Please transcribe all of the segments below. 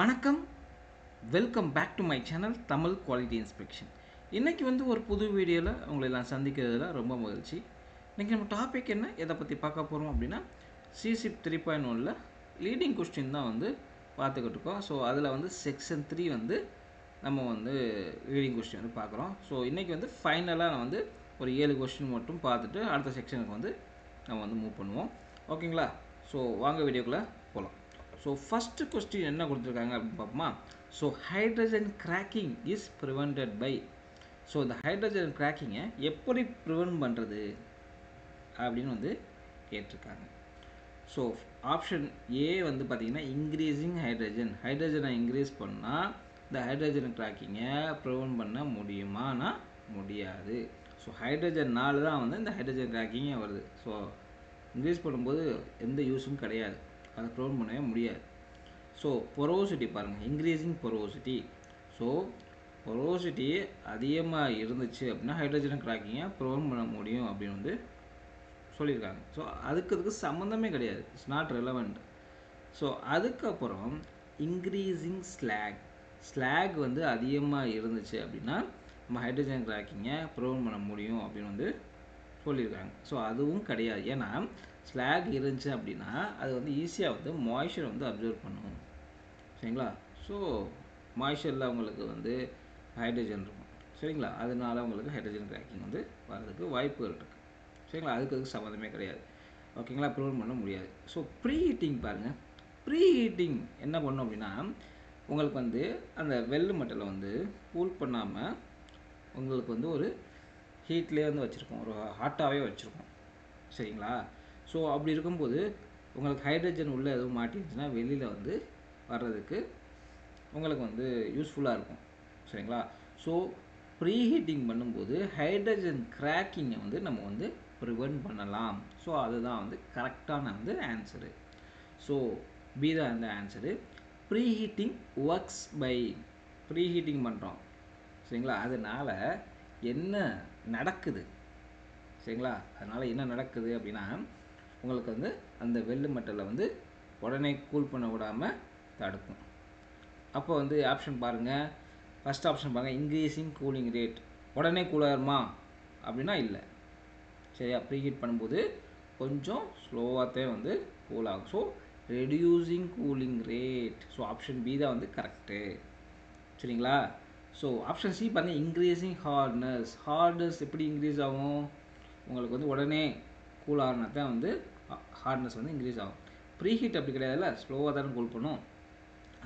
வணக்கம், welcome back to my channel Tamil quality inspection. இன்றைக்கி ஒரு புது வீடியோவில் உங்களை நான் சந்திக்கிறதுல ரொம்ப மகிழ்ச்சி. இன்றைக்கி நம்ம டாபிக் என்ன, எதை பற்றி பார்க்க போகிறோம் அப்படின்னா சிசிப் 3.1ல் லீடிங் கொஸ்டின் தான் பார்த்துக்கிட்டு இருக்கோம். ஸோ அதில் செக்ஷன் 3 நம்ம லீடிங் கொஸ்டின் பார்க்குறோம். ஸோ இன்றைக்கி ஃபைனலாக நான் ஒரு 7 கொஸ்டின் மட்டும் பார்த்துட்டு அடுத்த செக்ஷனுக்கு நம்ம மூவ் பண்ணுவோம். ஓகேங்களா? ஸோ வாங்க வீடியோக்குள்ளே போகலாம். ஸோ ஃபஸ்ட்டு கொஸ்டின் என்ன கொடுத்துருக்காங்க அப்படின்னு பார்ப்போமா. So hydrogen cracking is prevented by. So இந்த ஹைட்ரஜன் கிராக்கிங்கை எப்படி ப்ரிவென்ட் பண்ணுறது அப்படின்னு கேட்டிருக்காங்க. ஸோ ஆப்ஷன் ஏ பார்த்திங்கன்னா இன்க்ரீஸிங் ஹைட்ரஜனை இன்க்ரீஸ் பண்ணால் இந்த ஹைட்ரஜன் கிராக்கிங்கை ப்ரிவென்ட் பண்ண முடியுமானா முடியாது. ஸோ ஹைட்ரஜன்னால தான் இந்த ஹைட்ரஜன் கிராக்கிங்கே வருது. ஸோ இன்க்ரீஸ் பண்ணும்போது எந்த யூஸும் கிடையாது, அதை ப்ரிவென்ட் பண்ணவே முடியாது. ஸோ பொரோசிட்டி பாருங்கள், இன்க்ரீஸிங் பொரோசிட்டி. ஸோ பொரோசிட்டி அதிகமாக இருந்துச்சு அப்படின்னா ஹைட்ரஜன் கிராக்கிங்கை ப்ரிவென்ட் பண்ண முடியும் அப்படின்னு சொல்லியிருக்காங்க. ஸோ அதுக்கு சம்மந்தமே கிடையாது, இட்ஸ் நாட் ரெலவெண்ட். ஸோ அதுக்கப்புறம் இன்க்ரீஸிங் ஸ்லாக் அதிகமாக இருந்துச்சு அப்படின்னா நம்ம ஹைட்ரஜன் கிராக்கிங்கை ப்ரிவென்ட் பண்ண முடியும் அப்படின்னு சொல்லியிருக்காங்க. ஸோ அதுவும் கிடையாது. ஏன்னா ஸ்லாக் இருந்துச்சு அப்படின்னா அது ஈஸியாக மாய்ஸ்சர் அப்சர்வ் பண்ணும். சரிங்களா? ஸோ மாய்ஸ்சரில் அவங்களுக்கு ஹைட்ரஜன் இருக்கும். சரிங்களா? அதனால உங்களுக்கு ஹைட்ரஜன் கிராக்கிங் வர்றதுக்கு வாய்ப்புகள் இருக்குது. சரிங்களா? அதுக்கு சம்மந்தமே கிடையாது. ஓகேங்களா? ப்ரிவென்ட் பண்ண முடியாது. ஸோ ப்ரீ ஹீட்டிங் பாருங்கள். ப்ரீ ஹீட்டிங் என்ன பண்ணும் அப்படின்னா உங்களுக்கு அந்த வெள்ளு மட்டலை கூல் பண்ணாமல் உங்களுக்கு ஒரு ஹீட்லேயே வச்சுருக்கோம், ஒரு ஹாட்டாகவே வச்சுருக்கோம். சரிங்களா? ஸோ அப்படி இருக்கும்போது உங்களுக்கு ஹைட்ரஜன் உள்ளே எதுவும் மாட்டிருந்துச்சுன்னா வெளியில் வர்றதுக்கு உங்களுக்கு யூஸ்ஃபுல்லாக இருக்கும். சரிங்களா? ஸோ ப்ரீ ஹீட்டிங் பண்ணும்போது ஹைட்ரஜன் கிராக்கிங்கை நம்ம ப்ரிவென்ட் பண்ணலாம். ஸோ அதுதான் கரெக்டான ஆன்சரு. ஸோ பி தான் அந்த answer. Preheating works by, preheating பண்ணுறோம். சரிங்களா? அதனால் என்ன நடக்குது? சரிங்களா? அதனால் என்ன நடக்குது அப்படின்னா உங்களுக்கு அந்த வெள்ளு மட்டலை உடனே கூல் பண்ண விடாமல் தடுக்கும். அப்போ ஆப்ஷன் பாருங்கள். ஃபஸ்ட் ஆப்ஷன் பாருங்கள், இன்க்ரீஸிங் கூலிங் ரேட். உடனே கூலாகுமா அப்படின்னா இல்லை. சரியா? ப்ரீ ஹீட் பண்ணும்போது கொஞ்சம் ஸ்லோவாகத்தே கூல் ஆகும். So reducing cooling rate. So option B தான் கரெக்டு. சரிங்களா? ஸோ ஆப்ஷன் சி பாருங்கள், இன்க்ரீஸிங் ஹார்ட்னஸ் எப்படி இன்க்ரீஸ் ஆகும்? உங்களுக்கு உடனே கூல் ஆகினா தான் ஹார்ட்னஸ் இன்க்ரீஸ் ஆகும். ப்ரீ ஹீட் அப்படி கிடையாதுல்ல, ஸ்லோவாக தானே கூல் பண்ணும்.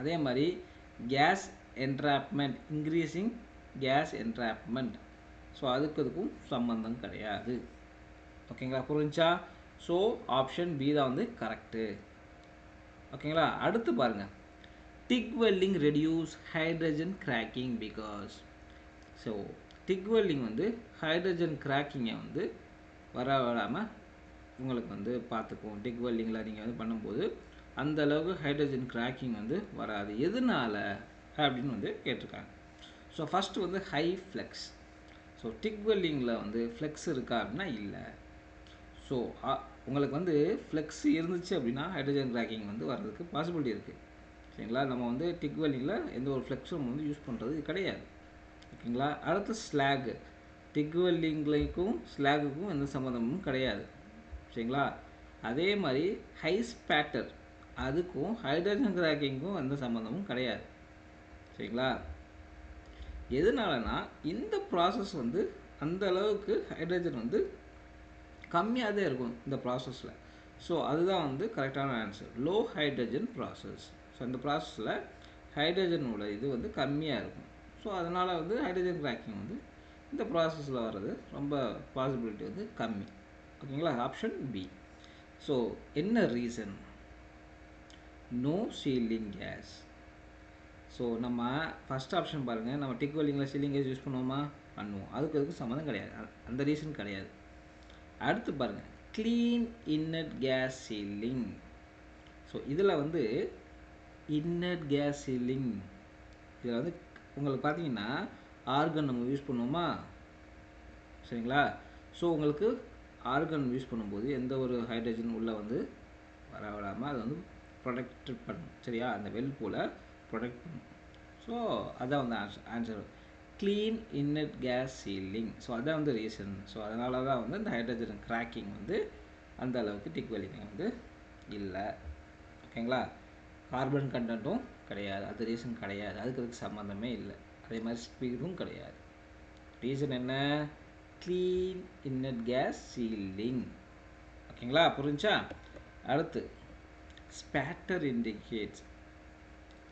அதே மாதிரி gas entrapment, increasing gas entrapment. So அதுக்கும் சம்பந்தம் கிடையாது. ஓகேங்களா? புரிஞ்சா? ஸோ ஆப்ஷன் பி தான் கரெக்டு. ஓகேங்களா? அடுத்து பாருங்கள், TIG welding reduce hydrogen cracking because. So TIG welding hydrogen கிராக்கிங்கை வராமல் உங்களுக்கு பார்த்துக்குவோம். டிக் வெல்டிங்கில் நீங்கள் பண்ணும்போது அந்த அளவுக்கு ஹைட்ரஜன் கிராக்கிங் வராது. எதனால அப்படின்னு கேட்டிருக்காங்க. So first high flux. So TIG வெல்டிங்கில் ஃப்ளெக்ஸ் இருக்கா அப்படின்னா இல்லை. ஸோ உங்களுக்கு ஃப்ளெக்ஸ் இருந்துச்சு அப்படின்னா ஹைட்ரஜன் கிராக்கிங் வர்றதுக்கு பாசிபிலிட்டி இருக்குது. சரிங்களா? நம்ம டிக் வெல்டிங்கில் எந்த ஒரு ஃப்ளெக்ஸும் யூஸ் பண்ணுறது கிடையாது. ஓகேங்களா? அடுத்து ஸ்லாக். டிக் வெல்டிங்க்கும் ஸ்லாகுக்கும் எந்த சம்மந்தமும் கிடையாது. சரிங்களா? அதே மாதிரி ஹை ஸ்பேட்டர், அதுக்கும் ஹைட்ரஜன் கிராக்கிங்க்கும் எந்த சம்மந்தமும் கிடையாது. சரிங்களா? எதனாலனா இந்த ப்ராசஸ் அந்த அளவுக்கு ஹைட்ரஜன் கம்மியாக தான் இருக்கும் இந்த ப்ராசஸில். ஸோ அதுதான் கரெக்டான answer, low hydrogen process. So இந்த ப்ராசஸில் ஹைட்ரஜனோட இது கம்மியாக இருக்கும். ஸோ அதனால் ஹைட்ரஜன் கிராக்கிங் இந்த ப்ராசஸில் வர்றது ரொம்ப பாசிபிலிட்டி கம்மி. ஓகேங்களா? Option B. ஸோ என்ன reason? No sealing gas. So நம்ம ஃபஸ்ட் ஆப்ஷன் பாருங்கள், நம்ம டிக் வெல்டிங்கில் சீலிங் கேஸ் யூஸ் பண்ணுவோமா? பண்ணுவோம். அதுக்கு சம்மந்தம் கிடையாது, அந்த ரீசன் கிடையாது. அடுத்து பாருங்கள், clean inert case ceiling. So இதில் இன்னட் கேஸ் சீலிங், இதில் உங்களுக்கு பார்த்தீங்கன்னா ஆர்கன் நம்ம யூஸ் பண்ணுவோமா? சரிங்களா? ஸோ உங்களுக்கு ஆர்கன் யூஸ் பண்ணும்போது எந்த ஒரு ஹைட்ரஜன் உள்ளே வர விடாமல் அதை ப்ரொடெக்ட் பண்ணும். சரியா? அந்த வெல் போல் ப்ரொடெக்ட் பண்ணும். ஸோ அதான் வந்து answer clean inert case ceiling. So அதான் வந்து ரீசன். ஸோ அதனால தான் வந்து இந்த ஹைட்ரஜன் கிராக்கிங் வந்து அந்த அளவுக்கு திக் வெல்டிங் வந்து இல்லை. ஓகேங்களா? கார்பன் கண்டென்ட்டும் கிடையாது, அது ரீசன் கிடையாது, அதுக்கு சம்மந்தமே இல்லை. அதே மாதிரி ஸ்பீடும் கிடையாது. ரீசன் என்ன? Clean inert case ceiling. ஓகேங்களா? புரிஞ்சா? அடுத்து ஸ்பேட்டர் இண்டிகேட்ஸ்.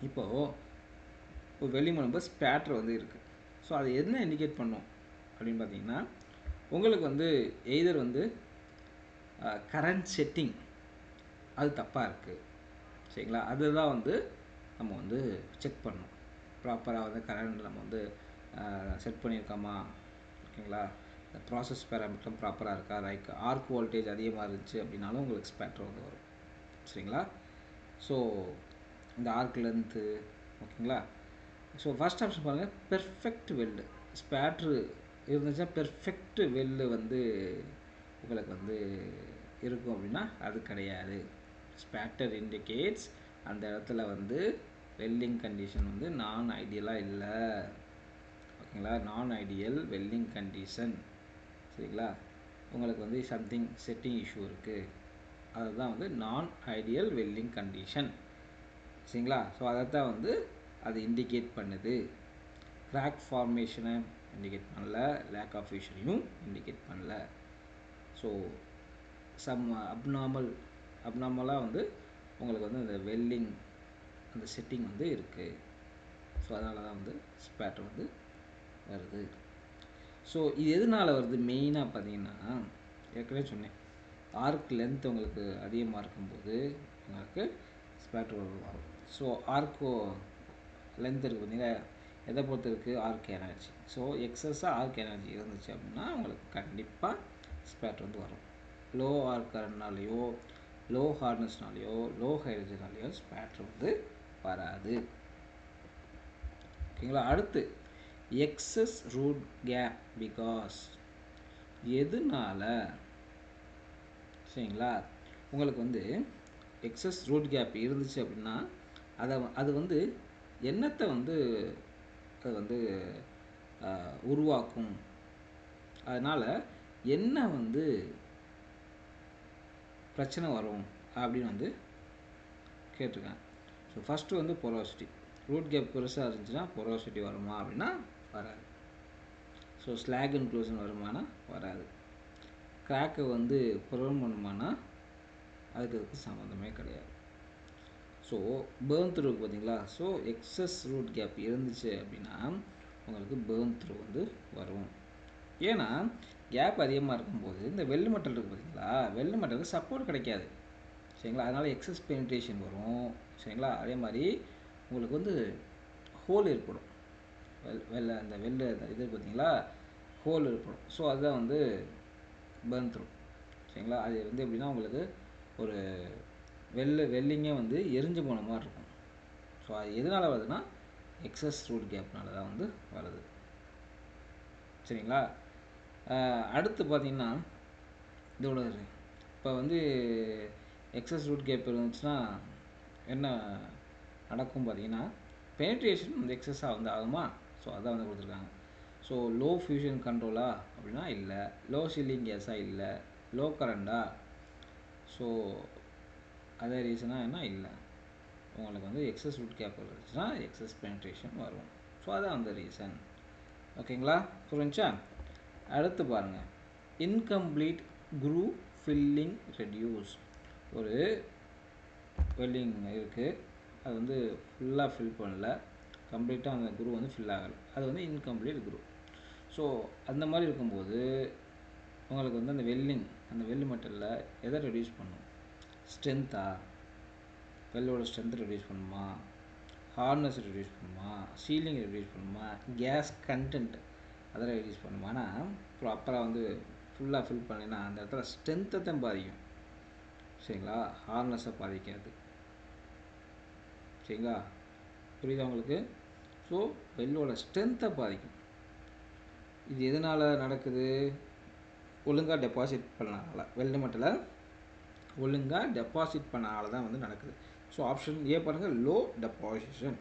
இப்போது ஒரு வெளிமணம்பு ஸ்பேட்டர் வந்து இருக்குது. ஸோ அது என்ன இண்டிகேட் பண்ணும் அப்படின்னு பார்த்தீங்கன்னா, உங்களுக்கு வந்து எய்தர் வந்து கரண்ட் செட்டிங் அது தப்பாக இருக்குது. சரிங்களா? அதுதான் வந்து நம்ம வந்து செக் பண்ணணும். ப்ராப்பராக வந்து கரண்ட் நம்ம வந்து செட் பண்ணியிருக்கோமா? ஓகேங்களா? இந்த ப்ராசஸ் பேராமீட்டரும் ப்ராப்பராக இருக்கா? லைக் ஆர்க் வோல்டேஜ் அதிகமாக இருந்துச்சு அப்படின்னாலும் உங்களுக்கு ஸ்பேட்டர் வந்து வரும். சரிங்களா? ஸோ இந்த ஆர்க் லென்த்து, ஓகேங்களா? ஸோ ஃபஸ்ட் ஆப்ஷன் பாருங்கள், பெர்ஃபெக்ட் வெல்டு. ஸ்பேட்ரு இருந்துச்சுன்னா பெர்ஃபெக்ட் வெல்லு வந்து உங்களுக்கு வந்து இருக்கும் அப்படின்னா அது கிடையாது. ஸ்பேட்டர் இண்டிகேட்ஸ் அந்த இடத்துல வந்து வெல்டிங் கண்டிஷன் வந்து நான் ஐடியலாக இல்லை. ஓகேங்களா? நான் ஐடியல் வெல்டிங் கண்டிஷன். சரிங்களா? உங்களுக்கு வந்து சம்திங் செட்டிங் இஷ்யூ இருக்குது, அதுதான் வந்து நான் ஐடியல் வெல்டிங் கண்டிஷன். சரிங்களா? ஸோ அதை தான் வந்து அது இண்டிகேட் பண்ணுது. கிராக் ஃபார்மேஷனை இண்டிகேட் பண்ணல, லேக் ஆஃப் ஃபியூஷனையும் இண்டிகேட் பண்ணல. ஸோ சம் அப்நார்மலாக வந்து உங்களுக்கு வந்து அந்த வெல்டிங் அந்த செட்டிங் வந்து இருக்குது. ஸோ அதனால தான் வந்து ஸ்பேட்டர் வந்து வருது. ஸோ இது எதனால் வருது மெயினாக பார்த்தீங்கன்னா, ஏற்கனவே சொன்னேன், ஆர்க் லென்த் உங்களுக்கு அதிகமாக இருக்கும்போது உங்களுக்கு ஸ்பேட்டர் வரும். ஸோ ஆர்க்கோ லென்த் இருக்குது பார்த்தீங்களா, எதை பொறுத்து இருக்குது? Arc energy. ஸோ எக்ஸஸாக ஆர்க் எனர்ஜி இருந்துச்சு அப்படின்னா உங்களுக்கு கண்டிப்பாக ஸ்பேட்டர் வந்து வரும். லோ ஆர்க் கரண்ட்னாலேயோ, லோ ஹார்ட்னஸ்னாலேயோ, லோ ஹைட்ரஜனாலேயோ ஸ்பேட்டர் வந்து வராது. ஓகேங்களா? அடுத்து எக்ஸஸ் ரூட் கேப். பிகாஸ் எதுனால? சரிங்களா? உங்களுக்கு வந்து எக்ஸஸ் ரூட் கேப் இருந்துச்சு அப்படின்னா அது வந்து என்னத்தை வந்து அது வந்து உருவாக்கும். அதனால் என்ன வந்து பிரச்சனை வரும் அப்படின்னு வந்து கேட்டிருக்காங்க. ஸோ ஃபஸ்ட்டு வந்து பொரோசிட்டி. ரூட் கேப் பெருசாக இருந்துச்சுன்னா பொரோசிட்டி வருமா அப்படின்னா வராது. ஸோ ஸ்லாக் இன்க்ளூஷன் வருமானா வராது. கிராக்கை வந்து ப்ரிவென்ட் பண்ணுமானா அதுக்கு சம்மந்தமே கிடையாது. ஸோ பேர்ன் த்ரூ பார்த்தீங்களா? ஸோ எக்ஸஸ் ரூட் கேப் இருந்துச்சு அப்படின்னா உங்களுக்கு பேர்ன் த்ரூ வந்து வரும். ஏன்னா கேப் அதிகமாக இருக்கும்போது இந்த வெள்ளு மெட்டல் இருக்குது பார்த்தீங்களா, வெள்ளு மெட்டலுக்கு சப்போர்ட் கிடைக்காது. சரிங்களா? அதனால் எக்ஸஸ் பெனிட்ரேஷன் வரும். சரிங்களா? அதே மாதிரி உங்களுக்கு வந்து ஹோல் ஏற்படும். அந்த வெள்ளை இது பார்த்தீங்களா, ஹோல் ஏற்படும். ஸோ அதுதான் வந்து பேர்ன் த்ரூ. சரிங்களா? அது வந்து எப்படின்னா உங்களுக்கு ஒரு வெல்லிங்கே வந்து எரிஞ்சு போன மாதிரி இருக்கும். ஸோ அது எதனால் வருதுன்னா எக்ஸஸ் ரூட் கேப்னால தான் வந்து வருது. சரிங்களா? அடுத்து பார்த்தீங்கன்னா இதோட இப்போ வந்து எக்ஸஸ் ரூட் கேப் இருந்துச்சுன்னா என்ன நடக்கும் பார்த்தீங்கன்னா, பெனிட்ரேஷன் வந்து எக்ஸஸாக வந்து ஆகுமா? ஸோ அதான் வந்து கொடுத்துருக்காங்க. ஸோ லோ ஃபியூஷன் கண்ட்ரோலா அப்படின்னா இல்லை, லோ சீலிங் கேஸாக இல்லை, லோ கரண்டா? ஸோ அதே ரீசனாக என்ன இல்லை, உங்களுக்கு வந்து எக்ஸஸ் ரூட் கேப் இருந்துச்சுன்னா எக்ஸஸ் பெனிட்ரேஷன் வரும். ஸோ அதான் அந்த ரீசன். ஓகேங்களா? புரிஞ்சா? அடுத்து பாருங்கள், இன்கம்ப்ளீட் குரூவ் ஃபில்லிங் ரெடியூஸ். ஒரு வெல்டிங் இருக்குது, அது வந்து ஃபுல்லாக ஃபில் பண்ணல, கம்ப்ளீட்டாக அந்த குரூவ் வந்து ஃபில் ஆகலை, அது வந்து இன்கம்ப்ளீட் குரூவ். ஸோ அந்த மாதிரி இருக்கும்போது உங்களுக்கு வந்து அந்த வெல்டு மெட்டலில் எதை ரெடியூஸ் பண்ணும்? ஸ்ட்ரென்த்தா? வெல்லோட ஸ்ட்ரென்த் ரெடியூஸ் பண்ணுமா? ஹார்ட்னஸ் ரெடியூஸ் பண்ணுமா? சீலிங் ரெடியூஸ் பண்ணுமா? கேஸ் கண்டென்ட் அதெல்லாம் ரெடியூஸ் பண்ணுமா? ஆனால் ப்ராப்பராக வந்து ஃபுல்லாக ஃபில் பண்ணினா அந்த இடத்துல ஸ்ட்ரென்த்தை தான் பாதிக்கும். சரிங்களா? ஹார்ட்னஸை பாதிக்காது. சரிங்களா? புரியுதா உங்களுக்கு? ஸோ வெல்லோட ஸ்ட்ரென்த்தை பாதிக்கும். இது எதனால் நடக்குது? ஒழுங்காக டெபாசிட் பண்ணனால, வெல்டு மெட்டலை ஒழுங்காக டெபாசிட் பண்ணனால தான் வந்து நடக்குது. ஸோ ஆப்ஷன் ஏ பாருங்கள், லோ டெபாசிஷன்.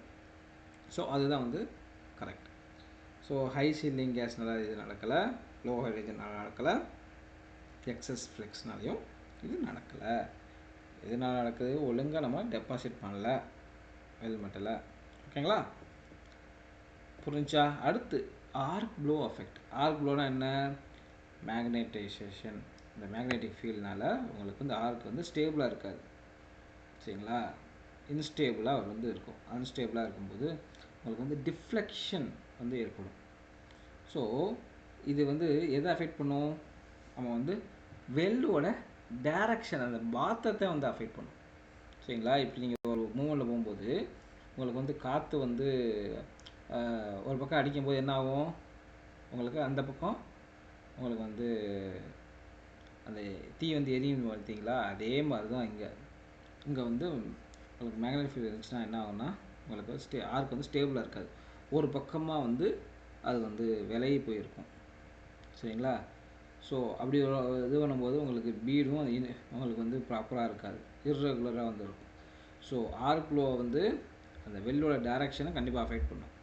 ஸோ அதுதான் வந்து கரெக்ட். ஸோ ஹை சீலிங் கேஸ்னால இது நடக்கலை, லோ ஹைட்ரஜனால் நடக்கலை, எக்ஸஸ் ஃப்ளெக்ஸ்னாலையும் இது நடக்கலை. எதனால் நடக்குது? ஒழுங்காக நம்ம டெபாசிட் பண்ணல வெல் மெட்டலை. ஓகேங்களா? புரிஞ்சா? அடுத்து ஆர்க் ப்ளோ எஃபெக்ட். ஆர்க் ப்ளோனா என்ன? மேக்னடைசேஷன். இந்த மேக்னெட்டிக் ஃபீல்ட்னால உங்களுக்கு வந்து ஆர்க் வந்து ஸ்டேபிளாக இருக்காது. சரிங்களா? இன்ஸ்டேபிளாக வந்து இருக்கும். அன்ஸ்டேபிளாக இருக்கும்போது உங்களுக்கு வந்து டிஃப்ளெக்ஷன் வந்து ஏற்படும். ஸோ இது வந்து எதை அஃபெக்ட் பண்ணும்? நம்ம வந்து வெல்லோட டைரக்ஷன், அந்த பாத்தத்தை வந்து அஃபெக்ட் பண்ணும். சரிங்களா? இப்போ நீங்கள் ஒரு மூமெண்ட்டில் போகும்போது உங்களுக்கு வந்து காற்று வந்து ஒரு பக்கம் அடிக்கும்போது என்ன ஆகும்? உங்களுக்கு அந்த பக்கம் உங்களுக்கு வந்து அந்த தீ வந்து எரியும் பார்த்தீங்களா? அதே மாதிரி தான் இங்கே வந்து உங்களுக்கு மேக்னெட்டிக் ஃபீல்ட் இருந்துச்சுன்னா என்ன ஆகும்னா உங்களுக்கு ஆர்க் வந்து ஸ்டேபிளாக இருக்காது. ஒரு பக்கமாக வந்து அது வந்து விலகி போயிருக்கும். சரிங்களா? ஸோ அப்படி இது பண்ணும்போது உங்களுக்கு பீடும் உங்களுக்கு வந்து ப்ராப்பராக இருக்காது, இர்ரெகுலராக வந்து இருக்கும். ஸோ ஆர்க் ப்ளோ வந்து அந்த வெல்லோட டைரக்ஷனை கண்டிப்பாக அஃபெக்ட் பண்ணும்.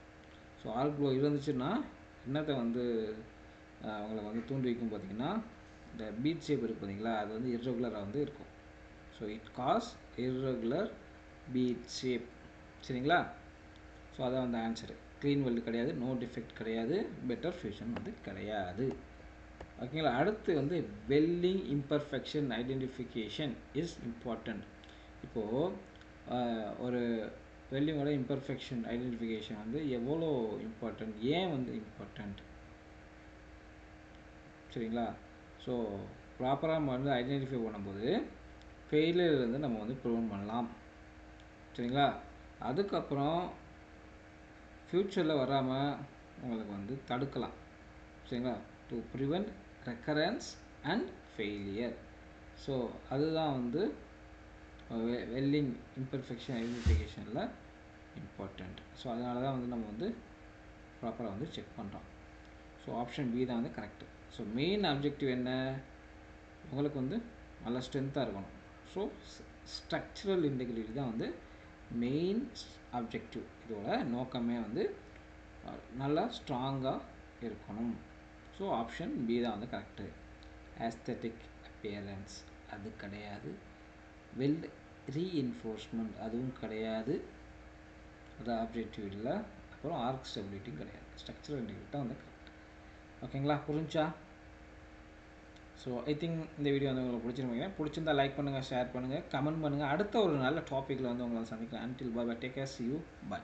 ஸோ ஆர்க் ப்ளோ இருந்துச்சுன்னா என்னத்தை வந்து உங்களுக்கு வந்து தூண்டி வைக்கும் பார்த்தீங்கன்னா, இந்த பீட் ஷேப் இருக்குது பார்த்தீங்களா, அது வந்து இர்ரெகுலராக வந்து இருக்கும். So it causes irregular bead shape. சரிங்களா? ஸோ அதான் வந்து ஆன்சரு. க்ளீன் வெல்டு கிடையாது, நோ டிஃபெக்ட் கிடையாது, பெட்டர் ஃபியூஷன் வந்து கிடையாது. ஓகேங்களா? அடுத்து வந்து welding imperfection identification is important. இப்போது ஒரு வெல்டிங்கோட இம்பர்ஃபெக்ஷன் ஐடென்டிஃபிகேஷன் வந்து எவ்வளோ இம்பார்ட்டண்ட், ஏன் வந்து இம்பார்ட்டண்ட்? சரிங்களா? ஸோ ப்ராப்பராக நம்ம வந்து ஐடென்டிஃபை பண்ணும்போது ஃபெயிலியர் வந்து நம்ம வந்து ப்ரிவென்ட் பண்ணலாம். சரிங்களா? அதுக்கப்புறம் ஃப்யூச்சரில் வராமல் உங்களுக்கு வந்து தடுக்கலாம். சரிங்களா? To prevent recurrence and failure. So அதுதான் வந்து வெல்டிங் இம்பர்ஃபெக்ஷன் ஐடென்டிஃபிகேஷனில் இம்பார்ட்டண்ட். ஸோ அதனால தான் வந்து நம்ம வந்து ப்ராப்பராக வந்து செக் பண்ணுறோம். ஸோ ஆப்ஷன் பி தான் வந்து கரெக்டு. ஸோ மெயின் ஆப்ஜெக்டிவ் என்ன? உங்களுக்கு வந்து நல்லா ஸ்ட்ரென்த்தாக இருக்கணும். ஸோ ஸ்ட்ரக்சரல் இன்டெகிரிட்டி தான் வந்து மெயின் ஆப்ஜெக்டிவ். இதோட நோக்கமே வந்து நல்லா ஸ்ட்ராங்காக இருக்கணும். ஸோ ஆப்ஷன் பி தான் வந்து கரெக்டு. ஆஸ்தட்டிக் அப்பியரன்ஸ் அது கிடையாது. வெல்ட் ரீஎன்ஃபோர்ஸ்மெண்ட் அதுவும் கிடையாது, அது ஆப்ஜெக்டிவ் இல்லை. அப்புறம் ஆர்க் ஸ்டெபிலிட்டியும் கிடையாது. ஸ்ட்ரக்சரல் இன்டெகிரிட்டி தான் வந்து கரெக்ட். ஓகேங்களா? புரிஞ்சா? ஸோ ஐ திங்க் இந்த வீடியோ வந்து உங்களுக்கு பிடிச்சிருந்தீங்க. பிடிச்சிருந்தா லைக் பண்ணுங்கள், ஷேர் பண்ணுங்கள், கமெண்ட் பண்ணுங்கள். அடுத்த ஒரு நல்ல டாப்பிக்கில் வந்து உங்களை சந்திக்கிறேன். Until bye, take care, see you, bye.